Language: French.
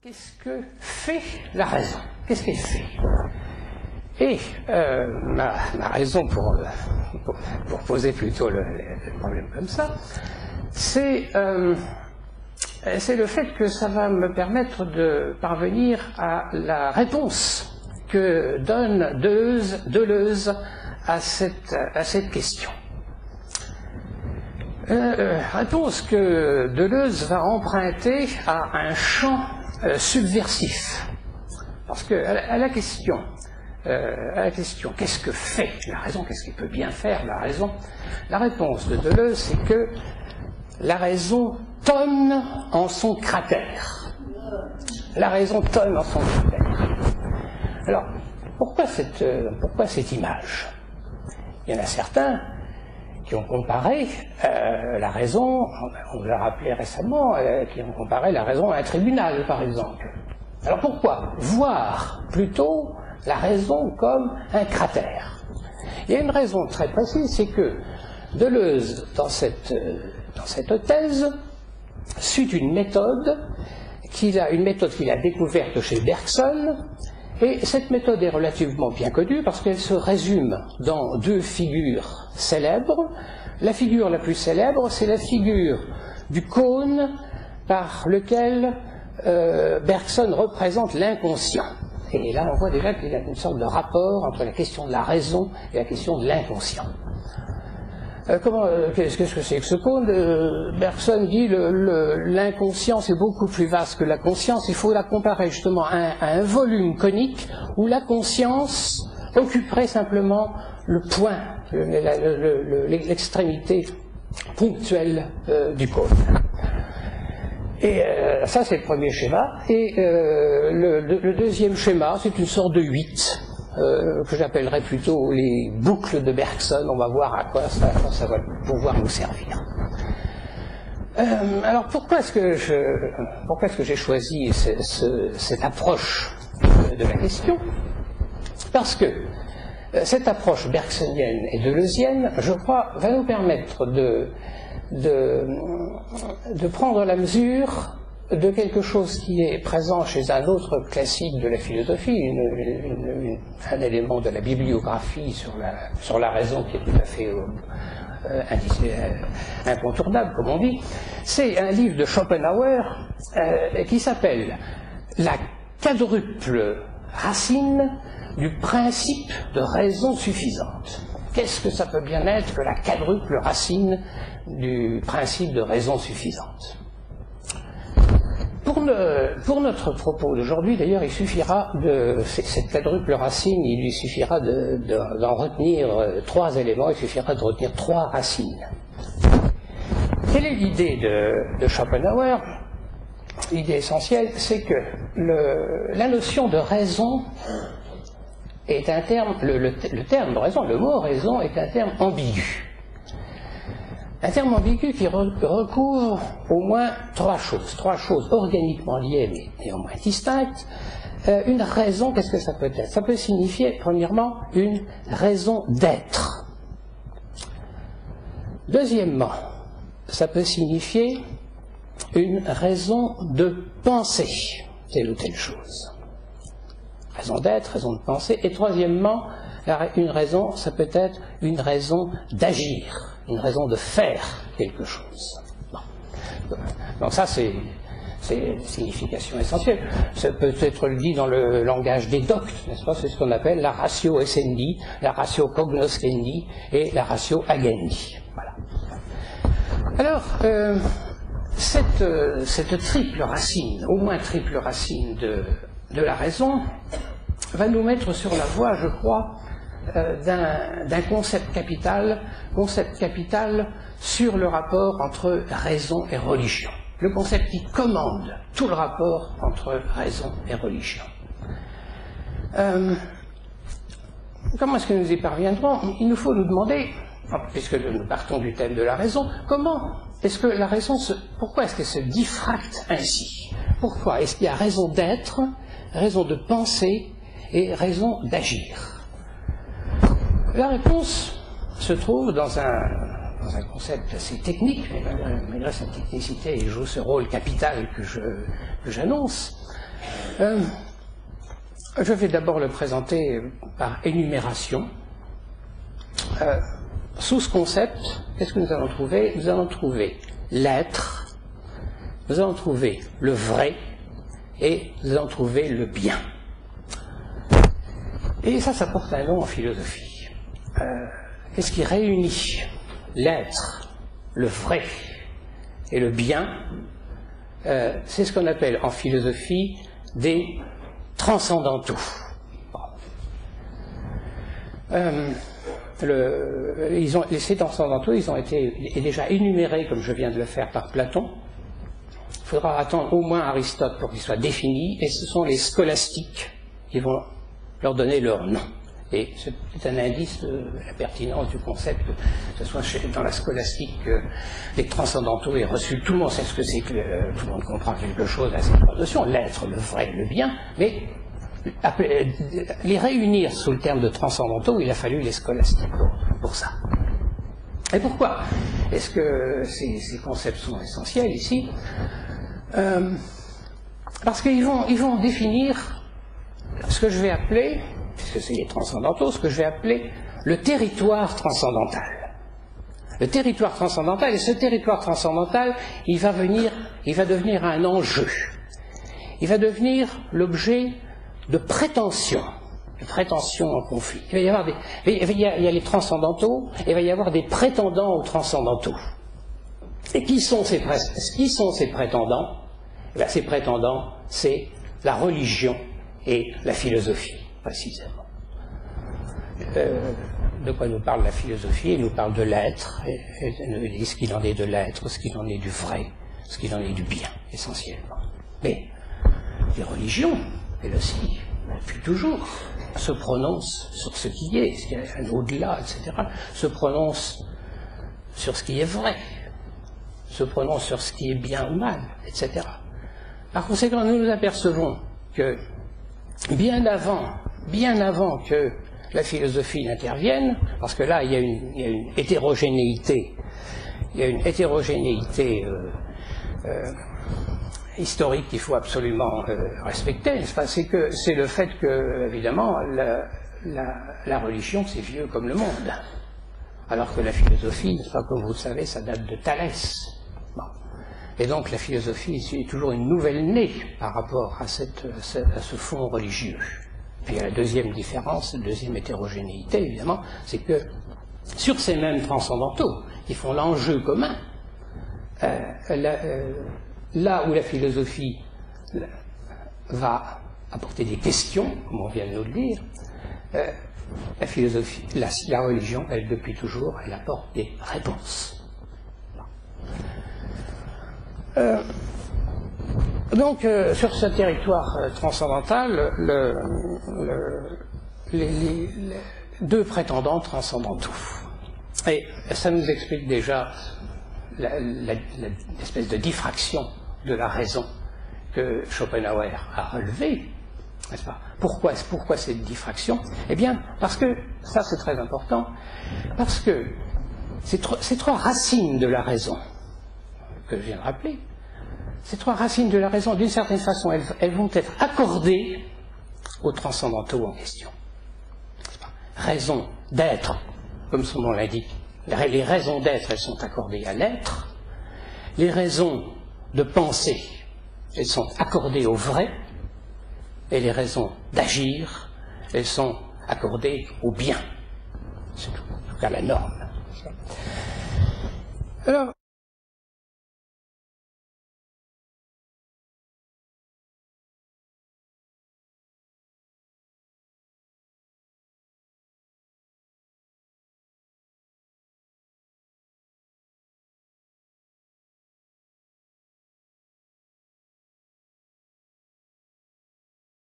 Qu'est-ce que fait la raison? Qu'est-ce qu'elle fait? Et ma raison pour poser plutôt le problème comme ça, c'est le fait que ça va me permettre de parvenir à la réponse que donne Deleuze à cette question. Réponse que Deleuze va emprunter à un champ subversif. Parce que à la question qu'est-ce que fait la raison, qu'est-ce qu'il peut bien faire la raison, la réponse de Deleuze c'est que la raison tonne en son cratère. La raison tonne en son cratère. Alors, pourquoi cette image? Il y en a certains qui ont comparé la raison, on l'a rappelé récemment, qui ont comparé la raison à un tribunal, par exemple. Alors pourquoi voir plutôt la raison comme un cratère? Il y a une raison très précise, c'est que Deleuze, dans cette thèse, suit une méthode qu'il a découverte chez Bergson, et cette méthode est relativement bien connue parce qu'elle se résume dans deux figures célèbres. La figure la plus célèbre, c'est la figure du cône par lequel Bergson représente l'inconscient. Et là, on voit déjà qu'il y a une sorte de rapport entre la question de la raison et la question de l'inconscient. Qu'est-ce que c'est que ce cône? Bergson dit l'inconscient c'est beaucoup plus vaste que la conscience. Il faut la comparer justement à un volume conique où la conscience occuperait simplement le point, l'extrémité ponctuelle du cône. Et ça c'est le premier schéma. Et le deuxième schéma, c'est une sorte de 8. Que j'appellerais plutôt les boucles de Bergson. On va voir à quoi ça va pouvoir nous servir. Alors pourquoi est-ce que j'ai choisi cette approche de la question? Parce que cette approche bergsonienne et deleuzienne, je crois, va nous permettre de prendre la mesure de quelque chose qui est présent chez un autre classique de la philosophie, un élément de la bibliographie sur la raison qui est tout à fait incontournable, comme on dit. C'est un livre de Schopenhauer qui s'appelle « La quadruple racine du principe de raison suffisante ». Qu'est-ce que ça peut bien être que la quadruple racine du principe de raison suffisante? Pour notre propos d'aujourd'hui, d'ailleurs, il suffira cette quadruple racine, il lui suffira d'en retenir 3 éléments, il suffira de retenir 3 racines. Quelle est l'idée de Schopenhauer? L'idée essentielle, c'est que la notion de raison est un terme, le terme de raison, le mot raison est un terme ambigu. Un terme ambigu qui recouvre au moins 3 choses organiquement liées mais néanmoins distinctes. Une raison, qu'est-ce que ça peut être? Ça peut signifier, premièrement, une raison d'être. Deuxièmement, ça peut signifier une raison de penser telle ou telle chose. Raison d'être, raison de penser. Et troisièmement, une raison, ça peut être une raison d'agir. Une raison de faire quelque chose. Bon. Donc ça, c'est une signification essentielle. Ça peut être dit dans le langage des doctes, n'est-ce pas? C'est ce qu'on appelle la ratio essendi, la ratio cognoscendi et la ratio agendi. Voilà. Alors, cette triple racine, au moins triple racine de la raison, va nous mettre sur la voie, je crois, d'un concept capital sur le rapport entre raison et religion. Le concept qui commande tout le rapport entre raison et religion. Comment est-ce que nous y parviendrons? Il nous faut nous demander, puisque nous partons du thème de la raison, pourquoi est-ce qu'elle se diffracte ainsi? Pourquoi est-ce qu'il y a raison d'être, raison de penser et raison d'agir? La réponse se trouve dans un concept assez technique, mais malgré sa technicité, il joue ce rôle capital que j'annonce. Je vais d'abord le présenter par énumération. Sous ce concept, qu'est-ce que nous allons trouver? Nous allons trouver l'être, nous allons trouver le vrai, et nous allons trouver le bien. Et ça porte un nom en philosophie. Qu'est-ce qui réunit l'être, le vrai et le bien? C'est ce qu'on appelle en philosophie des transcendantaux. Ces transcendantaux, ils ont été déjà énumérés, comme je viens de le faire, par Platon. Il faudra attendre au moins Aristote pour qu'ils soient définis, et ce sont les scolastiques qui vont leur donner leur nom. Et c'est un indice de la pertinence du concept, que ce soit dans la scolastique, les transcendantaux est reçu. Tout le monde sait ce que c'est, tout le monde comprend quelque chose à cette notion, l'être, le vrai, le bien, mais les réunir sous le terme de transcendantaux, il a fallu les scolastiques pour ça. Et pourquoi est-ce que ces concepts sont essentiels ici? Parce qu'ils vont définir ce que je vais appeler, puisque c'est les transcendantaux, ce que je vais appeler le territoire transcendantal. Le territoire transcendantal, et ce territoire transcendantal, il va devenir un enjeu. Il va devenir l'objet de prétention en conflit. Il y a les transcendantaux, et il va y avoir des prétendants aux transcendantaux. Et qui sont ces prétendants? Eh bien, ces prétendants, c'est la religion et la philosophie, précisément. De quoi nous parle la philosophie? Elle nous parle de l'être, et ce qu'il en est de l'être, ce qu'il en est du vrai, ce qu'il en est du bien, essentiellement. Mais les religions, elles aussi, depuis toujours, se prononcent sur ce qui est, ce qu'il y a un au-delà, etc., se prononcent sur ce qui est vrai, se prononcent sur ce qui est bien ou mal, etc. Par conséquent, nous nous apercevons que bien avant que la philosophie n'intervienne, parce que là, il y a une hétérogénéité, historique qu'il faut absolument respecter, c'est le fait que, évidemment, la religion, c'est vieux comme le monde. Alors que la philosophie, comme vous le savez, ça date de Thalès. Bon. Et donc la philosophie est toujours une nouvelle née par rapport à ce fond religieux. Puis la deuxième différence, la deuxième hétérogénéité, évidemment, c'est que sur ces mêmes transcendantaux, qui font l'enjeu commun, là où la philosophie va apporter des questions, comme on vient de nous le dire, la philosophie, la religion, elle, depuis toujours, elle apporte des réponses. Donc, sur ce territoire transcendantal, les deux prétendants transcendantaux. Et ça nous explique déjà l'espèce de diffraction de la raison que Schopenhauer a relevée, n'est-ce pas? Pourquoi cette diffraction? Eh bien, parce que, ça c'est très important, parce que ces trois racines de la raison, que je viens de rappeler, ces trois racines de la raison, d'une certaine façon, elles vont être accordées aux transcendantaux en question. N'est-ce pas? Raison d'être, comme son nom l'indique. Les raisons d'être, elles sont accordées à l'être. Les raisons de penser, elles sont accordées au vrai. Et les raisons d'agir, elles sont accordées au bien. C'est en tout cas la norme. Alors,